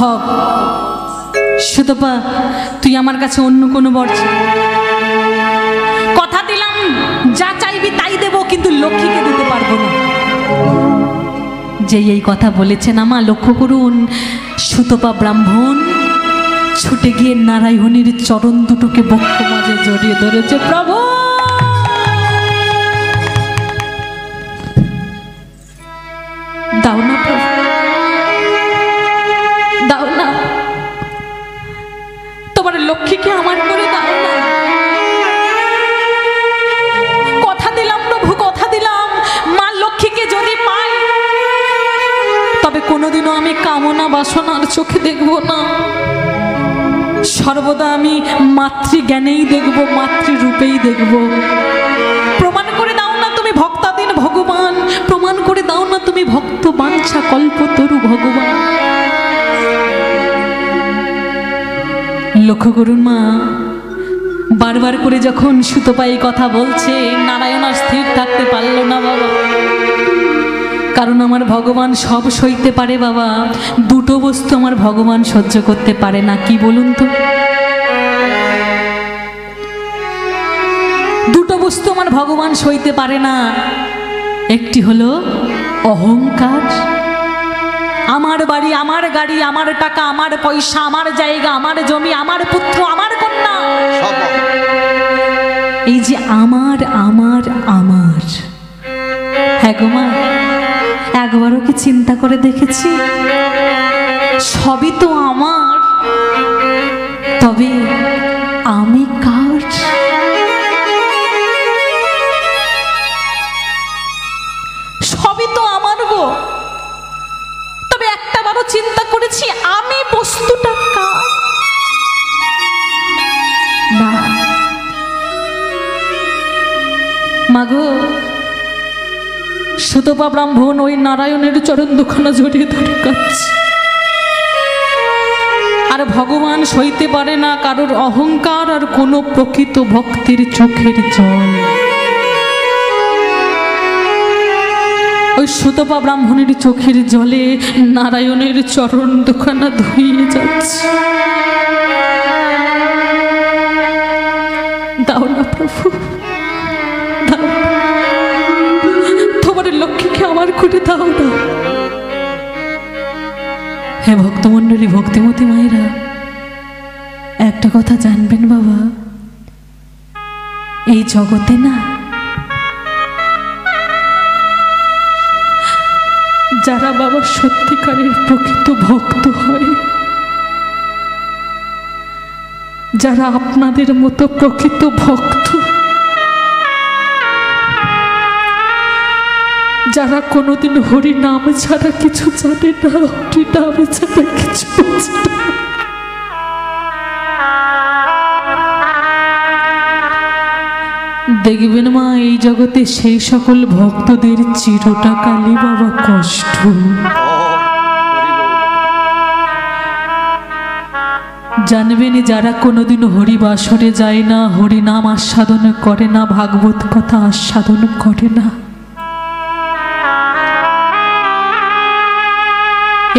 অসম্ভব। সুতপা, তুই আমার কাছে অন্য কোনো বর কথা দিলাম, যা চাইবি তাই দেব, কিন্তু লক্ষ্মীকে দিতে পারবো না। যে এই কথা বলেছেন আমা, লক্ষ্য করুন, সুতপা ব্রাহ্মণ ছুটে গিয়ে নারায়ণীর চরণ দুটোকে বক্ষ মাঝে জড়িয়ে ধরেছে। প্রভু, দাও না প্রভু, দাও না, তোমার লক্ষ্মীকে আমার করে দাও না। কথা দিলাম প্রভু, কথা দিলাম, মা লক্ষ্মীকে যদি পাই তবে কোনোদিনও আমি কামনা বাসনার চোখে দেখব না। সর্বদা আমি মাতৃজ্ঞানেই দেখব, মাতৃরূপেই দেখব। প্রমাণ করে দাও না তুমি ভক্তাধীন ভগবান, প্রমাণ করে দাও না তুমি ভক্ত বাঞ্ছা কল্পতরু ভগবান। লক্ষ্য করুন মা, বারবার করে যখন সুতপা এই কথা বলছে, নারায়ণ আর স্থির থাকতে পারল না বাবা। কারণ আমার ভগবান সব সইতে পারে বাবা, দুটো বস্তু আমার ভগবান সহ্য করতে পারে না। কি বলুন তো? দুটো বস্তু আমার ভগবান সইতে পারে না। একটি হলো অহংকার, আমার বাড়ি, আমার গাড়ি, আমার টাকা, আমার পয়সা, আমার জায়গা, আমার জমি, আমার পুত্র, আমার কন্যা, এই যে আমার আমার আমার। হ্যাঁ গো মা, একবারও কি চিন্তা করে দেখেছি সবই তো আমার, তবে আমি কার? সবই তো আমার গো, তবে একটা বারও চিন্তা করেছি আমি বস্তুটা কার? না মাগো, সুতপা ব্রাহ্মণ ওই নারায়ণের চরণ দুখানা জড়িয়ে ধরে কাঁদছে। আর ভগবান সইতে পারে না কারোর অহংকার আর কোনো প্রকৃত ভক্তির চোখের জল। ওই সুতপা ব্রাহ্মণের চোখের জলে নারায়ণের চরণ দুখানা ধুইয়ে যাচ্ছে। দাও না প্রভু, দাও, তোমার লক্ষ্মীকে আমার করে দাও না। হে ভক্তমণ্ডলী, ভক্তিমতী মায়েরা, একটা কথা জানবেন বাবা, এই জগতে না যারা বাবা সত্যিকারের প্রকৃত ভক্ত হয়, যারা আপনাদের মতো প্রকৃত ভক্ত, যারা কোনোদিন হরি নাম ছাড়া কিছু জানে না, হরি নাম ছাড়া কিছু বোঝে না, দেখবেন মা এই জগতে সেই সকল ভক্তদের চিরটা কালে বাবা কষ্ট। জানবেন যারা কোনোদিন হরিবাসরে যায় না, হরিনাম আস্বাদন করে না, ভাগবত কথা আস্বাদন করে না,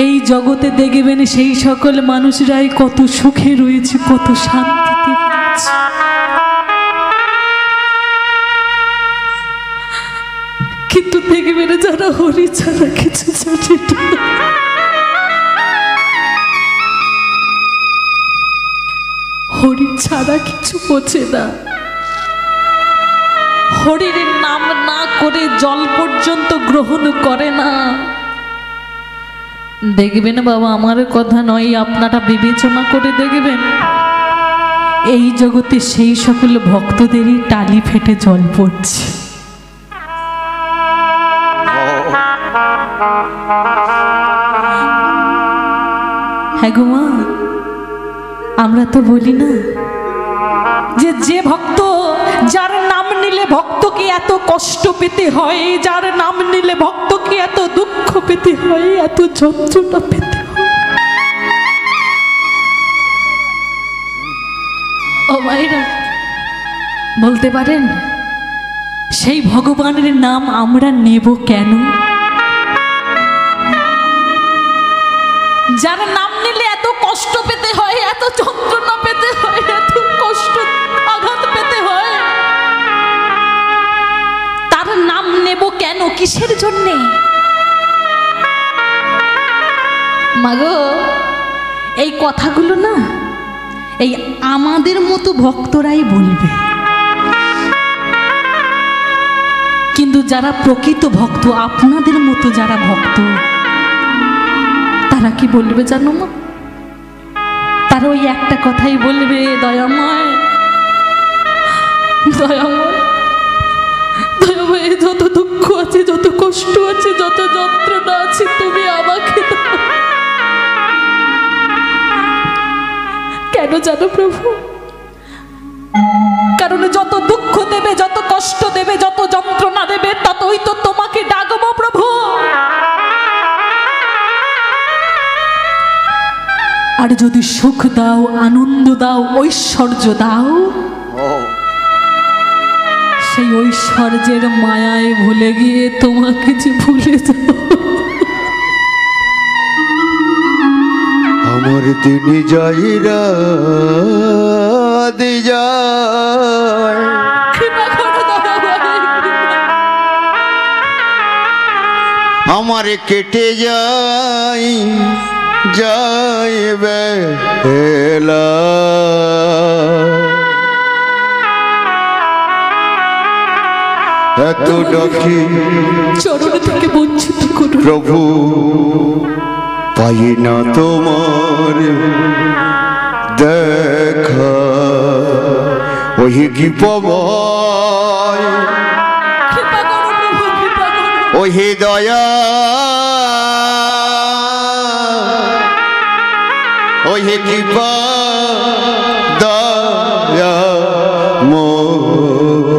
এই জগতে দেখবেন সেই সকল মানুষরাই কত সুখে রয়েছে, কত শান্তিতে রয়েছে। কিন্তু দেখবেন যারা হরি ছাড়া কিছু জানে না, হরি ছাড়া কিছু বোঝে না, হরির নাম না করে জল পর্যন্ত গ্রহণ করে না, দেখবেন বাবা, আমার কথা নয়, আপনারা বিবেচনা করে দেখবেন এই জগতে সেই সকল ভক্তদেরই টালি ফেটে জল পড়ছে। হ্যাঁ গো মা, আমরা তো বলি না যে ভক্ত, যার নাম নিলে ভক্তকে এত কষ্ট পেতে হয়, যার নাম নিলে ভক্তকে এত দুঃখ পেতে হয়, এত যন্ত্রণা পেতে হয়। ও মায়েরা, বলতে পারেন সেই ভগবানের নাম আমরা নেব কেন? যার নাম নিলে এত কষ্ট পেতে হয়, এত যন্ত্রণা পেতে হয়, এত কষ্ট আঘাত পেতে হয়, তার নাম নেব কেন, কিসের জন্যে? মাগো, এই কথাগুলো না এই আমাদের মতো ভক্তরাই বলবে, কিন্তু যারা প্রকৃত ভক্ত, আপনাদের মতো যারা ভক্ত, তারা কি বলবে জানো মা? তারা ওই একটা কথাই বলবে, দয়াময় দয়াময় দয়াময়, যত দুঃখ আছে, যত কষ্ট আছে, যত যন্ত্রণা আছে, তুমি আমাকে দাও। কেন জানো প্রভু? কারণ যত দুঃখ দেবে, যত কষ্ট দেবে, যত যন্ত্রণা দেবে, ততই তো তোমাকে ডাকবো প্রভু। আর যদি সুখ দাও, আনন্দ দাও, ঐশ্বর্য দাও, সেই ঐশ্বর্যের মায়ায় ভুলে গিয়ে তোমাকে যে ভুলে যাও। আমার দিনে যাইরা দি যায়, আমার কেটে যাই যাইবে হেলা, এত ডাকি চরণ থেকে বঞ্চিত করো প্রভু, পাই না তোমার দেখা, ওই কি পাবাই, ওই দয়া, ওই কি পা দয়া মোয়,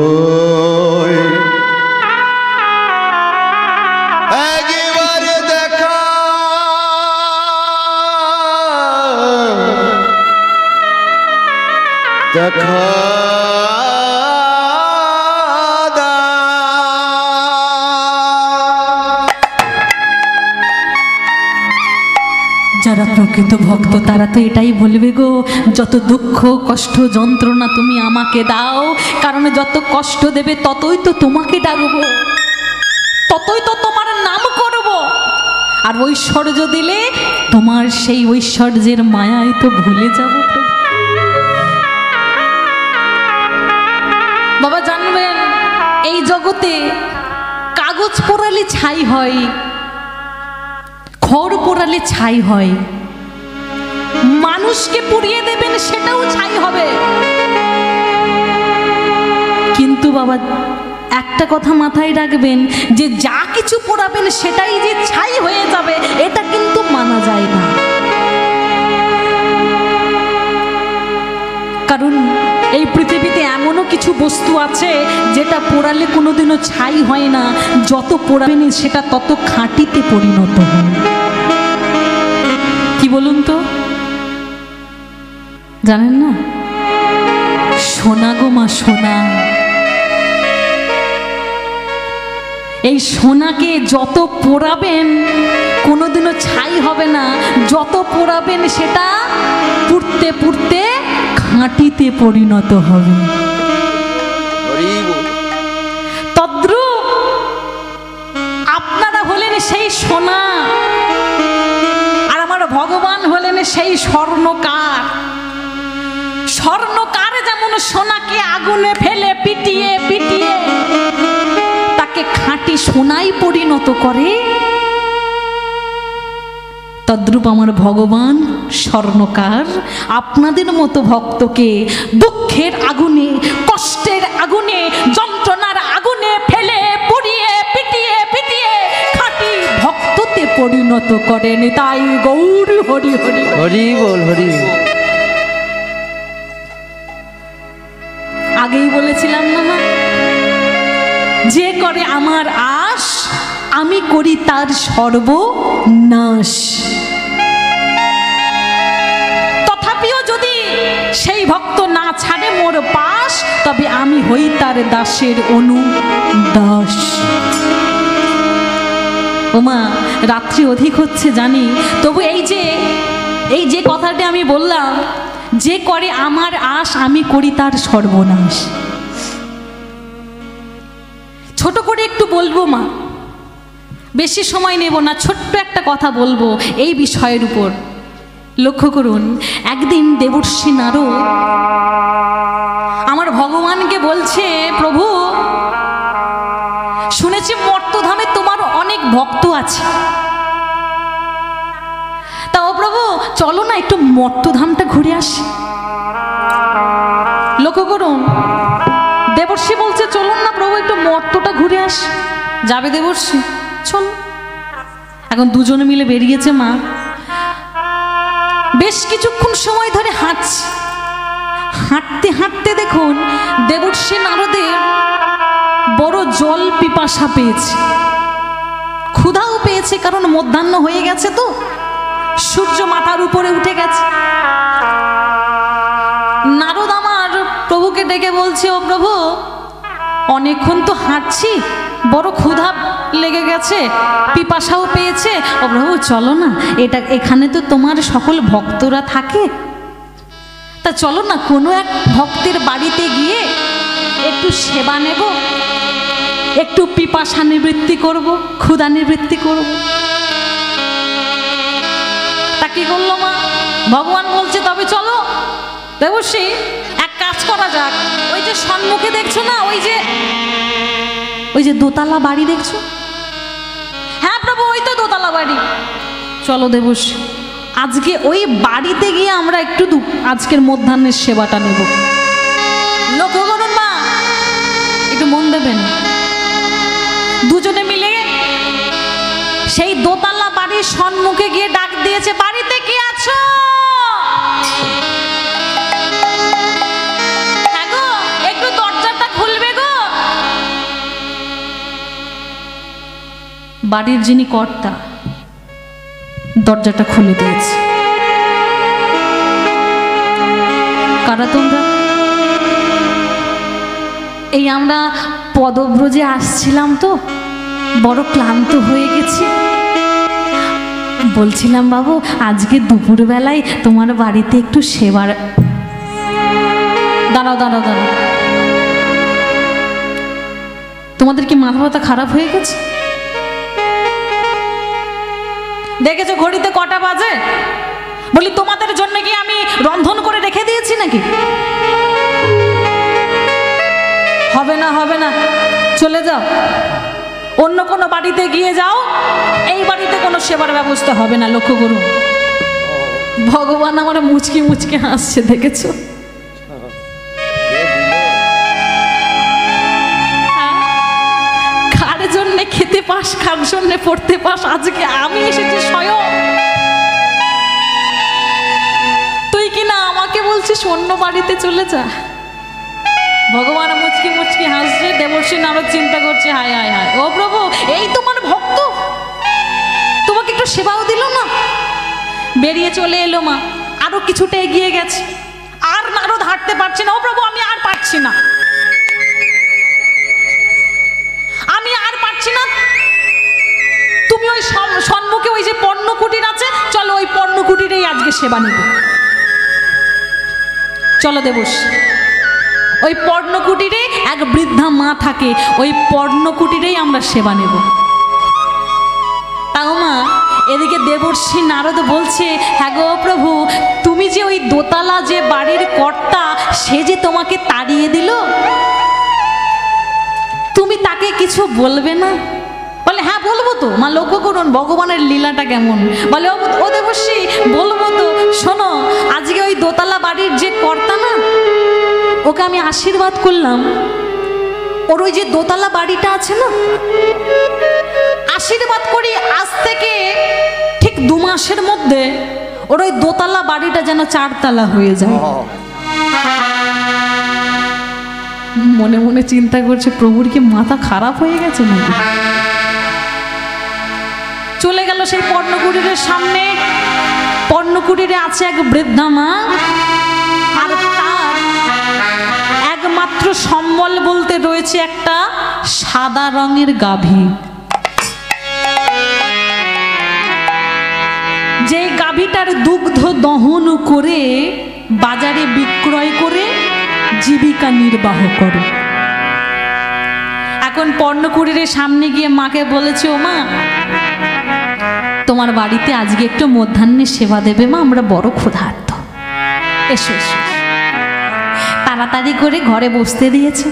একবার দেখা দেখা যারা প্রকৃত ভক্ত তারা তো এটাই বলবে গো, যত দুঃখ কষ্ট যন্ত্রণা তুমি আমাকে দাও, কারণ যত কষ্ট দেবে ততই তো তোমাকে ডাকবো, ততই তো তোমার নাম করব, আর ঐশ্বর্য দিলে তোমার সেই ঐশ্বর্যের মায়ায় তো ভুলে যাব। বাবা জানবেন, এই জগতে কাগজ পোড়ালে ছাই হয়, খড় পোড়ালে ছাই হয়, মানুষকে পুড়িয়ে দেবেন সেটাও ছাই হবে, কিন্তু বাবা একটা কথা মাথায় রাখবেন, যে যা কিছু পোড়াবেন সেটাই যে ছাই হয়ে যাবে এটা কিন্তু মানা যায় না। কারণ এই পৃথিবীতে এমনও কিছু বস্তু আছে যেটা পোড়ালে কোনোদিনও ছাই হয় না, যত পোড়াবেন সেটা তত খাঁটিতে পরিণত হয়। কি বলুন তো, জানেন না? সোনা গো মা সোনা, এই সোনাকে যত পোড়াবেন কোনোদিনও ছাই হবে না, যত পোড়াবেন সেটা পুড়তে পুড়তে খাঁটিতে পরিণত হবে। তদ্রূপ আপনারা হলেন সেই সোনা, আর আমার ভগবান হলেন সেই স্বর্ণকার। স্বর্ণকার যেমন সোনাকে আগুনে ফেলে পিটিয়ে পিটিয়ে তাকে খাঁটি সোনায় পরিণত করে, তদ্রূপ আমার ভগবান স্বর্ণকার আপনাদের মতো ভক্তকে দুঃখের আগুনে, কষ্টের আগুনে, যন্ত্রণার আগুনে ফেলে পুড়িয়ে পিটিয়ে পিটিয়ে খাঁটি ভক্ততে পরিণত করেন। তাই গৌর হরি হরি হরি বল হরি। আগেই বলেছিলাম না মা, যে করে আমার আশ আমি করি তার সর্বনাশ। তথাপিও যদি সেই ভক্ত না ছাড়ে মোর পাশ, তবে আমি হই তার দাসের অনুদাস। ওমা রাত্রি অধিক হচ্ছে জানি, তবু এই যে এই যে কথাটি আমি বললাম, যে করে আমার আশ আমি করি তার সর্বনাশ। ছোট করে একটু বলবো মা, বেশি সময় নেব না, ছোট্ট একটা কথা বলবো এই বিষয়ের উপর। লক্ষ্য করুন, একদিন দেবর্ষি নারদ আমার ভগবানকে বলছে, প্রভু শুনেছি মর্তধামে তোমার অনেক ভক্ত আছে, তা ও প্রভু চলো না একটু মর্তধামটা ঘুরে আসি। লক্ষ্য করুন, দেবর্ষি বলছে চলুন না প্রভু একটু মর্তটা ঘুরে আস। যাবে দেবর্ষি? চল। এখন দুজনে মিলে বেরিয়েছে মা। বেশ কিছুক্ষণ সময় ধরে হাঁটছে, হাঁটতে হাঁটতে দেখুন দেবর্ষি নারদের বড় জল পিপাসা পেয়েছে, ক্ষুধাও পেয়েছে, কারণ মধ্যাহ্ন হয়ে গেছে, তো সূর্য মাথার উপরে উঠে গেছে। নারদ আমার প্রভুকে ডেকে বলছে, ও প্রভু অনেকক্ষণ তো হাঁটছি, বড় ক্ষুধা লেগে গেছে, পিপাসাও পেয়েছে, ও প্রভু চলো না, এখানে তো তোমার সকল ভক্তরা থাকে, তা চলো না কোনো এক ভক্তের বাড়িতে গিয়ে একটু সেবা নেব, একটু পিপাসা নিবৃত্তি করব, ক্ষুধা নিবৃত্তি করব। তা কি করলো মা? ভগবান বলছে তবে চলো। দেবর্ষি এক কাজ করা যাক, ওই যে সম্মুখে দেখছো না, ওই যে দোতলা বাড়ি দেখছো? হ্যাঁ প্রভু ওই তো দোতলা বাড়ি। চলো দেবর্ষি, আজকে ওই বাড়িতে গিয়ে আমরা একটু আজকের মধ্যাহ্নের সেবাটা নেব। লক্ষ্য করুন মা, একটু মন দেবেন। দুজনে মিলে সেই দোতলা বাড়ির সম্মুখে গিয়ে ডাক দিয়েছে, বাড়িতে কে আছো? হ্যাঁ গো, একটু দরজাটা খুলবে গো। বাড়ির যিনি কর্তা দরজাটা খুলে দিয়েছে। কারা তোমরা? এই আমরা পদব্রজে আসছিলাম, তো বড় ক্লান্ত হয়ে গেছি, বলছিলাম বাবু আজকে দুপুরবেলায় তোমার বাড়িতে একটু সেবার। দাঁড়াও দাঁড়াও দাঁড়াও, তোমাদের কি মাথা ব্যথা খারাপ হয়ে গেছে? দেখেছো ঘড়িতে কটা বাজে? বলি তোমাদের জন্য কি আমি রন্ধন করে রেখে দিয়েছি নাকি? হবে না হবে না, চলে যাও, অন্য কোনো বাড়িতে গিয়ে যাও, এই বাড়িতে কোনো সেবার ব্যবস্থা হবে না। লক্ষ্য করুন, ভগবান আমার মুচকি মুচকি হাসছে, দেখেছো? কার জন্যে খেতে পাস, কার জন্যে পড়তে পাস, আজকে আমি এসেছি স্বয়ং, তুই কিনা আমাকে বলছিস অন্য বাড়িতে চলে যা। ভগবান মুচকি মুচকি হাসছে। দেবর্ষি নারদ চিন্তা করছে, হায় হায় হায়, ও প্রভু এই তোমার ভক্ত, তোমাকে একটু সেবাও দিল না। বেরিয়ে চলে এলো মা, আরো কিছুটা এগিয়ে গেছে, আর নারদ হাঁটতে পারছে না। ও প্রভু আমি আর পারছি না, আমি আর পারছি না, তুমি ওই সম্মুখে ওই যে পর্ণকুটির আছে, চলো ওই পর্ণকুটিরেই আজকে সেবা নেব। চলো দেবর্ষি, ওই পর্ণকুটিরে এক বৃদ্ধা মা থাকে, ওই পর্ণকুটিরেই আমরা সেবা নেব। তাও মা এদিকে দেবর্ষি নারদ বলছে, হ্যাঁ গো প্রভু তুমি যে ওই দোতলা যে বাড়ির কর্তা, সে যে তোমাকে তাড়িয়ে দিল, তুমি তাকে কিছু বলবে না? বলে হ্যাঁ বলবো তো মা। লক্ষ্য করুন ভগবানের লীলাটা কেমন। বলে ও দেবর্ষি বলবো তো, শোনো আজকে ওই দোতলা বাড়ির যে কর্তা না, ওকে আমি আশীর্বাদ করলাম, ওর ওই যে দোতলা বাড়িটা আছে না, আশীর্বাদ করি আজ থেকে ঠিক 2 মাসের মধ্যে ওর ওই দোতলা বাড়িটা যেন 4 তলা হয়ে যায়। মনে মনে চিন্তা করছে, প্রভুর কি মাথা খারাপ হয়ে গেছে নাকি? চলে গেল সেই পর্ণকুটিরের সামনে। পর্ণকুটিরে আছে এক বৃদ্ধা মা, আর তার একমাত্র সম্বল বলতে রয়েছে একটা সাদা রঙের গাভী। যেই গাভী গাভীটার দুগ্ধ দহন করে বাজারে বিক্রয় করে জীবিকা নির্বাহ করে। এখন পর্ণকুটিরের সামনে গিয়ে মাকে বলেছে, ও মা, তোমার বাড়িতে আজকে একটু মধ্যাহ্নের সেবা দেবে মা, আমরা বড় ক্ষুধার্ত, এসো এসো। তাড়াতাড়ি করে ঘরে বসতে দিয়েছে।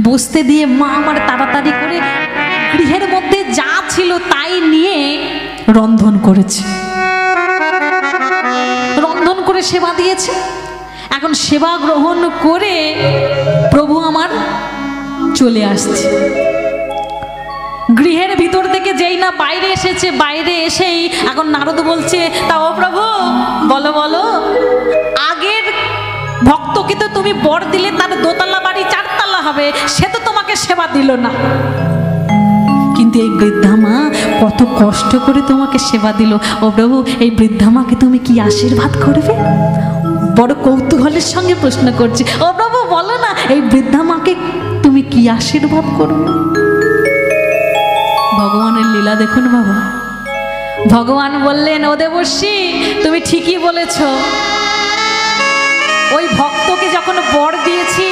বসতে দিয়ে মা আমার তাড়াতাড়ি করে গৃহের মধ্যে যা ছিল তাই নিয়ে রন্ধন করেছে, রন্ধন করে সেবা দিয়েছে। এখন সেবা গ্রহণ করে প্রভু আমার চলে আসছে। গৃহের ভিতর থেকে যেই না বাইরে এসেছে, বাইরে এসেই এখন নারদ বলছে, তা ও প্রভু বলো বলো, আগের ভক্তকে তো তুমি বর দিলে, তার দোতলা বাড়ি চারতলা হবে, সে তো তোমাকে সেবা দিল না, কিন্তু এই বৃদ্ধা মা কত কষ্ট করে তোমাকে সেবা দিল, ও প্রভু এই বৃদ্ধা মাকে তুমি কি আশীর্বাদ করবে? বড় কৌতূহলের সঙ্গে প্রশ্ন করছি, ও প্রভু বলো না, এই বৃদ্ধা মাকে তুমি কি আশীর্বাদ করবে? ভগবানের লীলা দেখুন বাবা। ভগবান বললেন, ও দেবর্ষি তুমি ঠিকই বলেছ, ওই ভক্তকে যখন বর দিয়েছি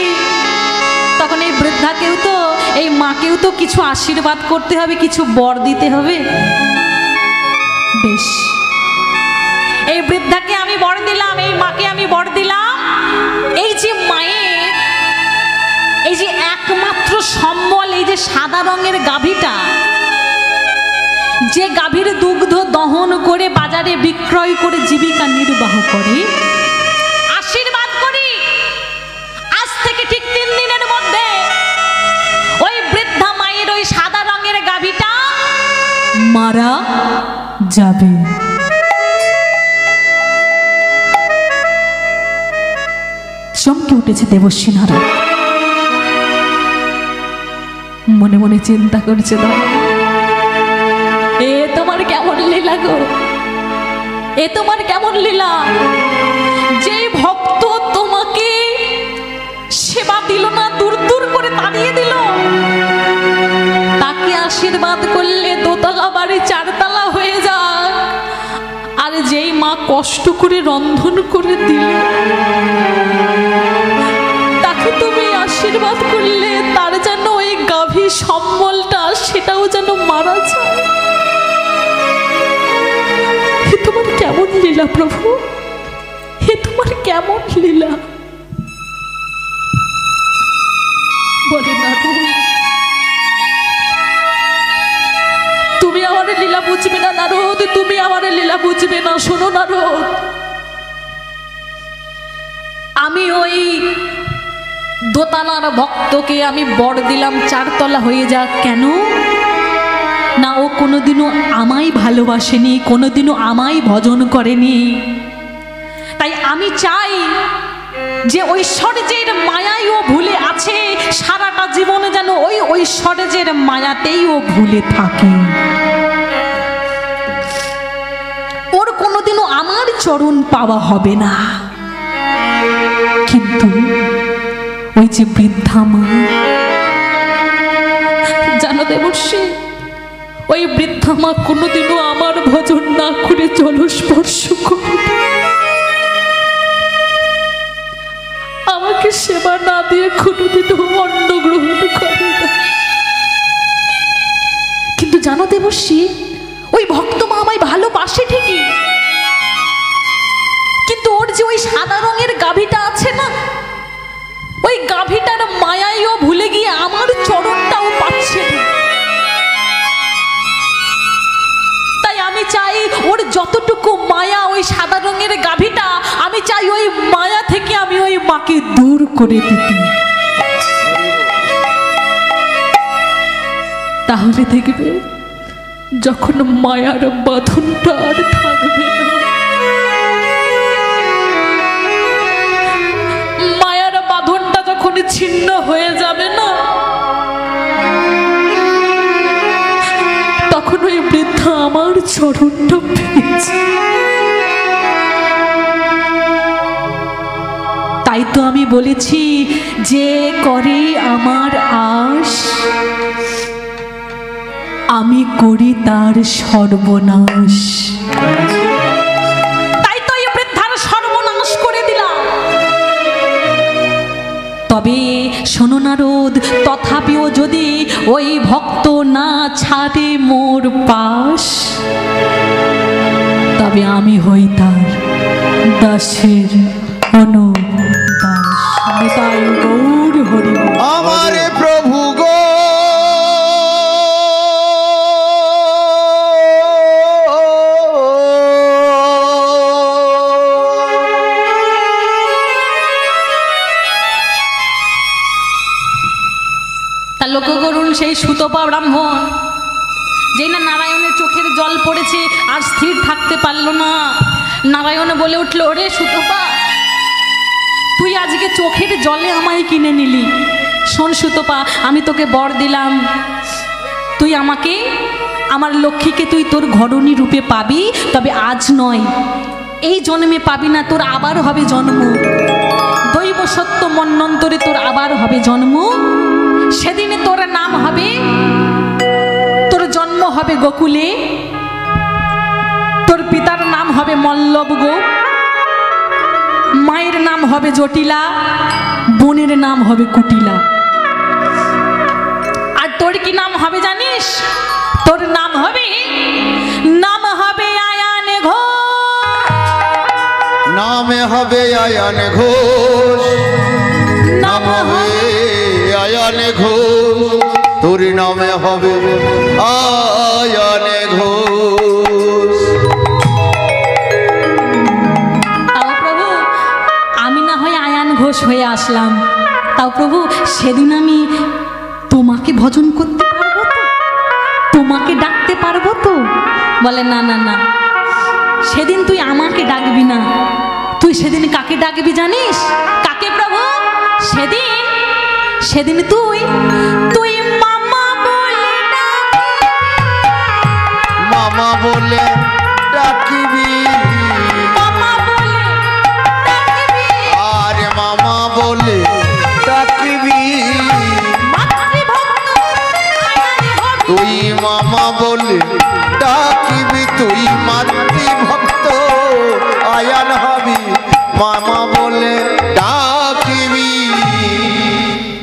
তখন এই বৃদ্ধাকেও তো, এই মাকেও তো কিছু আশীর্বাদ করতে হবে, কিছু বর দিতে হবে। বেশ, এই বৃদ্ধাকে আমি বর দিলাম, এই মাকে আমি বর দিলাম। এই যে মায়ের এই যে একমাত্র সম্বল, এই যে সাদা রঙের গাভীটা, যে গাভীর দুগ্ধ দহন করে বাজারে বিক্রয় করে জীবিকা নির্বাহ করে, আশীর্বাদ করি আজ থেকে ঠিক 3 দিনের মধ্যে ওই বৃদ্ধা মায়ের ওই সাদা রঙের গাভীটা মারা যাবে। চমকে উঠেছে দেবর্ষি নারদ, মনে মনে চিন্তা করছে, এ তোমার কেমন লীলা গো, এ তোমার কেমন লীলা, যে ভক্ত তোমাকে সেবা দিল না, দূর দূর করে তাড়িয়ে দিল, তাকে আশীর্বাদ করলে দোতলা বাড়ি চারতলা হয়ে যায়, আর যেই মা কষ্ট করে রন্ধন করে দিল তাকে তুমি আশীর্বাদ করলে তার যেন ওই গাভী সম্বলটা সেটাও যেন মারা যায়। হে তোমার কেমন লীলা প্রভু, হে তোমার কেমন লীলা। বলে নারদ, তুমি আমার লীলা বুঝবে না নারদ, তুমি আমার লীলা বুঝবে না। শোনো নারদ, আমি ওই দোতলার ভক্তকে আমি বর দিলাম চারতলা হয়ে যাক, কেন না ও কোনোদিনও আমায় ভালোবাসেনি, কোনোদিনও আমায় ভজন করেনি। তাই আমি চাই যে ঐশ্বর্যের মায়ায় ও ভুলে আছে, সারাটা জীবনে যেন ওই ঐশ্বর্যের মায়াতেই ও ভুলে থাকে, ওর কোনোদিনও আমার চরণ পাওয়া হবে না। কিন্তু ওই যে বৃদ্ধা মা, জানো দেবর্ষি, ওই বৃদ্ধা মা কোনোদিনও আমার ভজন না করে জলস্পর্শ করে, আমাকে সেবা না দিয়ে কোনোদিনও অন্ন গ্রহণ করে না। কিন্তু জানো দেবর্ষি, ওই ভক্ত মা আমায় ভালোবাসে ঠিকই, কিন্তু ওর যে ওই সাদা রঙের গাভীটা আছে না, ওই গাভীটার মায়ায়ও ভুলে গিয়ে আমার চরণটাও পাচ্ছে না। তাই আমি চাই ওর যতটুকু মায়া, ওই সাদা রঙের গাভীটা, আমি চাই ওই মায়া থেকে আমি ওই মাকে দূর করে দিতে। তাহলে দেখবে যখন মায়ার বাঁধনটা আর থাকবে না, মায়ার বাঁধনটা যখন ছিন্ন হয়ে যাবে না, তখন ওই বৃদ্ধা আমার চরণটা পেয়েছে। তাই তো আমি বলেছি, যে করে আমার আশ আমি করি তার সর্বনাশ। নারদ, তথাপিও যদি ওই ভক্ত না ছাড়ে মোর পাশ, তবে আমি হই তার দাসের অনুদাস। নিতাই গৌর হরি বল। আমার প্রভু গো তা লক্ষ্য করুন, সেই সুতপা ব্রাহ্মণ যেই না নারায়ণের চোখের জল পড়েছে আর স্থির থাকতে পারল না। নারায়ণ বলে উঠল, ওরে সুতপা, তুই আজকে চোখের জলে আমায় কিনে নিলি। শোন সুতপা, আমি তোকে বর দিলাম, তুই আমাকে, আমার লক্ষ্মীকে তুই তোর ঘরণী রূপে পাবি, তবে আজ নয়, এই জন্মে পাবি না, তোর আবার হবে জন্ম। দৈব সত্য মন্বন্তরে তোর আবার হবে জন্ম। সেদিনে তোর নাম হবে, তোর জন্ম হবে গোকুলে, তোর পিতার নাম হবে মল্লব গো, মায়ের নাম হবে জটিলা, বোনের নাম হবে কুটিলা। আর তোর কি নাম হবে জানিস? তোর নাম হবে আয়ান ঘোষ। নামে হবে আয়ান ঘোষ, নাম হবে আয়ান ঘোষ, তোর নামে হবে আয়ান ঘোষ। তাও প্রভু, আমি না হয় আয়ান ঘোষ হয়ে আসলাম, তাও প্রভু সেদিন আমি তোমাকে ভজন করতে পারবো তো, তোমাকে ডাকতে পারবো তো? বলে না না না, সেদিন তুই আমাকে ডাকবি না, তুই সেদিন কাকে ডাকবি জানিস? কাকে প্রভু? সেদিন তুই মামা বলে মামা বলে ডাকিবি, মামা বলে ডাকবি, আর মামা বলে ডাকিবি, তুই মামা বলে ডাকিবি, তুই মাতৃভক্ত আয়ান হবি, মামা বলে ডাকিবি।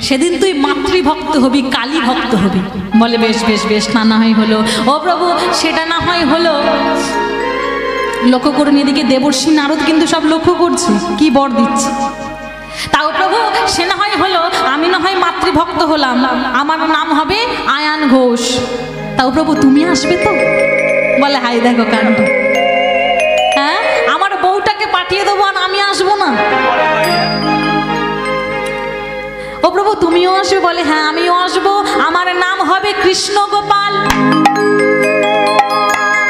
সেদিন তুই মাতৃভক্ত হবি, কালী ভক্ত হবি। বলে বেশ বেশ বেশ, না হয় হলো। ও প্রভু, সেটা না হয় হলো। লক্ষ্য করুন, এদিকে দেবর্ষী নারদ কিন্তু সব লক্ষ্য করছে কি বর দিচ্ছে। তাও প্রভু সে না হয় হলো, আমি না হয় মাতৃভক্ত হলাম, আমার নাম হবে আয়ান ঘোষ। তাও প্রভু তুমি আসবে তো? বলে হাই দেখো কাণ্ড, হ্যাঁ আমার বউটাকে পাঠিয়ে দেবো আর আমি আসবো না? ও প্রভু তুমিও আসবে? বলে হ্যাঁ আমিও আসবো, আমার নাম হবে কৃষ্ণ গোপাল,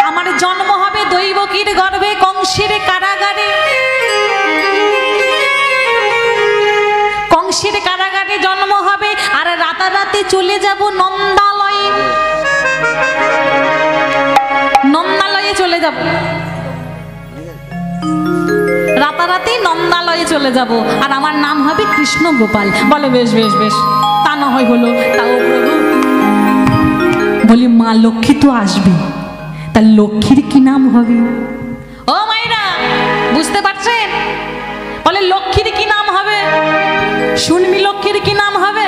আমার জন্ম হবে দৈবকীর গর্ভে কংসের কারাগারে। কংসের কারাগারে জন্ম হবে, আর রাতারাতি চলে যাব নন্দালয়ে। নন্দালয়ে চলে যাব, রাতারাতি নন্দালয়ে চলে যাব, আর আমার নাম হবে কৃষ্ণ গোপাল। বলে বেশ বেশ বেশ, তা না হয় হলো। তাও প্রভু বলি মা লক্ষ্মী তো আসবে, তা লক্ষ্মীর কি নাম হবে? ও মায়েরা বুঝতে পারছেন? বলে লক্ষ্মীর কি নাম হবে? শুনবি লক্ষ্মীর কি নাম হবে?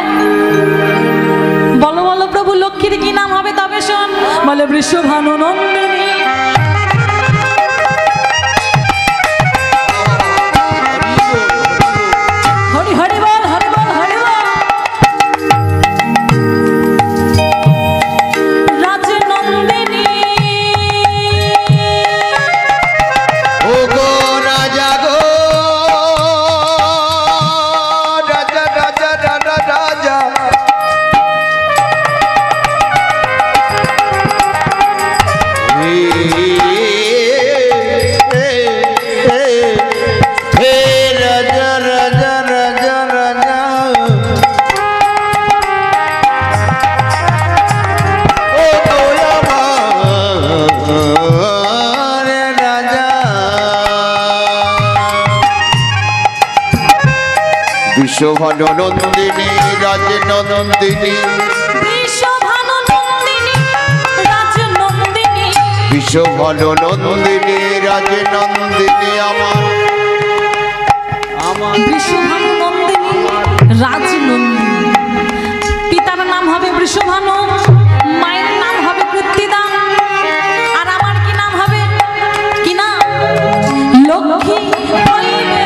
বলো বলো প্রভু, লক্ষ্মীর কি নাম হবে? তবে শোন। বলে বৃষভানু নন্দিনী। হরি হরি বল, হরি বল, হরি বল। রাজনন্দিনী, ও গো রাজা গো, রাজা রাজা রাজা রাজা, রাজা রাজা রাজা রাজা, ও গো আমার রাজা। বিশ্বভানু নন্দিনী রাজনন্দিনী, বৃষভানু নন্দিনী রাজনন্দিনী, বিশ্বভানু নন্দিনী রাজনন্দিনী, আমার বৃষভানু নন্দিনী রাজনন্দিনী। বৃষভানু, মায়ের নাম হবে কৃত্তিদা, আর আমার কি নাম হবে? কি না? লক্ষ্মী হইবে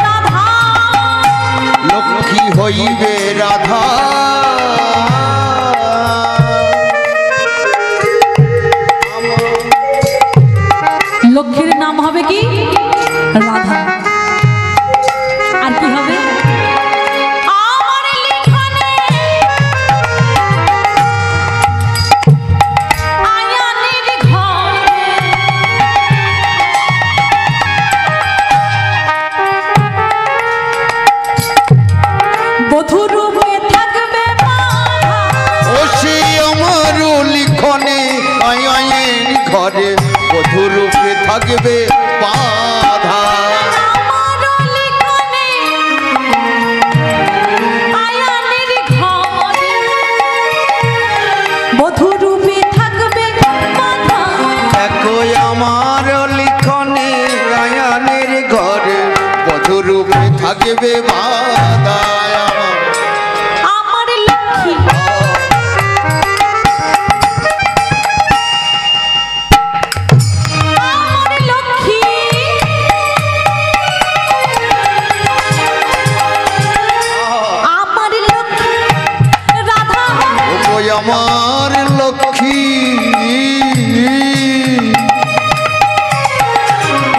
রাধা। লক্ষ্মী হইবে রাধা। লক্ষ্মীর নাম হবে কি? রাধা। আর কি হবে? আমার লিখনে আয়ানের ঘরে বধূরূপে থাকবে বাধা। ও সে আমার লিখনে আয়ানের ঘরে বধূরূপে থাকবে বাধা। আমার লিখনে আয়ানের ঘরে বধূরূপে থাকবে বাধা। দেখো আমার লিখনে আয়ানের ঘরে বধূরূপে থাকবে বাধা। আমার লক্ষ্মী আমার লক্ষ্মী আমার লক্ষ্মী রাধা। ও আমার লক্ষ্মী,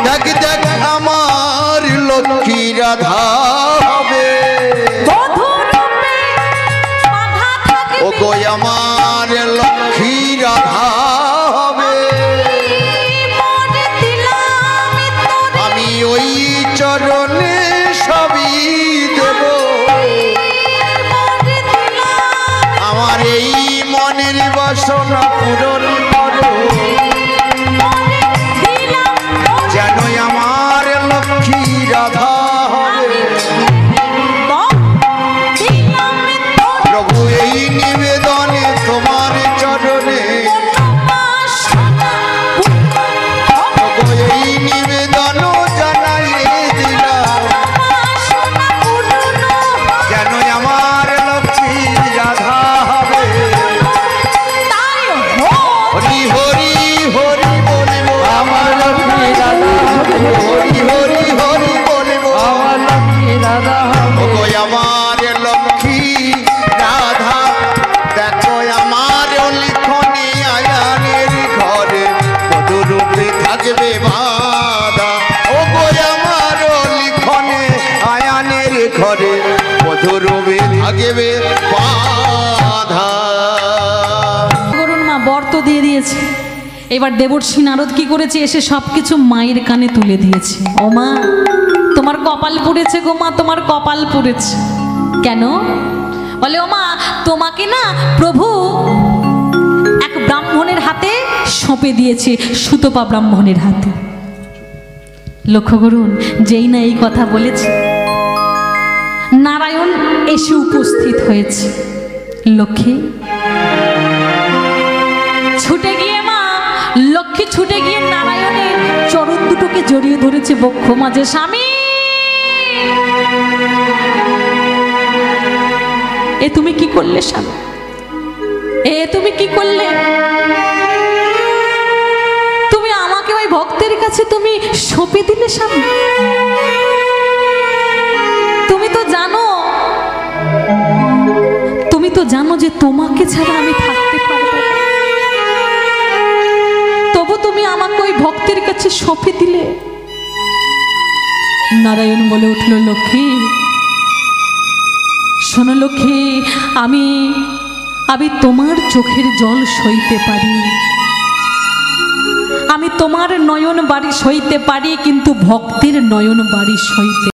দেখ দেখ আমার লক্ষ্মী রাধা হবে। বধূরূপে বাধা ও থাকবে। গো আমার লক্ষ্মী রাধা হবে। মনে দিলাম তোরে, আমি ওই চরণে সবই দেব। মনে দিলাম, আমার এই মনের বাসনা পূরণ করো, মনে দিলাম তোরে। যেন আমার লক্ষ্মী রাধা হবে। দিলাম তোরে প্রভু এই নিবেদনে তোমার চরণে, বাসনা প্রভু এই নিবেদন জানাই দিলাম, বাসনা পূর্ণ যেন আমার লক্ষ্মী রাধা হবে। তাই হোক। হরি হরি হরি বলিব আমার লক্ষ্মী রাধা হবে। হরি হরি হরি বলিব আমার লক্ষ্মী রাধা হবে। ও আমার লক্ষ্মী রাধা, দেখো আমার লিখনে আয়ানের ঘরে বধূরূপে থাকবে বাধা। ও গো আমার লিখনে আয়ানের ঘরে বধূরূপে থাকবে বাধা। করুন মা, বর তো দিয়ে দিয়েছে, এবার দেবর্ষী নারদ কি করেছে? এসে সবকিছু মায়ের কানে তুলে দিয়েছে। ও মা, তোমার কপাল পুড়েছে গো মা, তোমার কপাল পুড়েছে। কেন? বলে ও মা, তোমাকে না প্রভু এক ব্রাহ্মণের হাতে সঁপে দিয়েছে, সুতপা ব্রাহ্মণের হাতে। লক্ষ্য করুন, যেই না এই কথা বলেছে, নারায়ণ এসে উপস্থিত হয়েছে। লক্ষ্মী ছুটে গিয়ে মা, লক্ষ্মী ছুটে গিয়ে নারায়ণের চরণ দুটোকে জড়িয়ে ধরেছে বক্ষ মাঝে। স্বামী, এ তুমি কি করলে স্বামী? এ তুমি কি করলে? তুমি আমাকে ওই ভক্তের কাছে তুমি সঁপে দিলে স্বামী। তুমি তো জানো, তুমি তো জানো যে তোমাকে ছাড়া আমি থাকতে পারবো না। তবু তুমি আমাকে ওই ভক্তের কাছে সঁপে দিলে। নারায়ণ বলে উঠল, লক্ষ্মী শোনো লক্ষ্মী, আমি তোমার চোখের জল সইতে পারি, আমি তোমার নয়ন বাড়ি সইতে পারি, কিন্তু ভক্তের নয়ন বাড়ি সইতে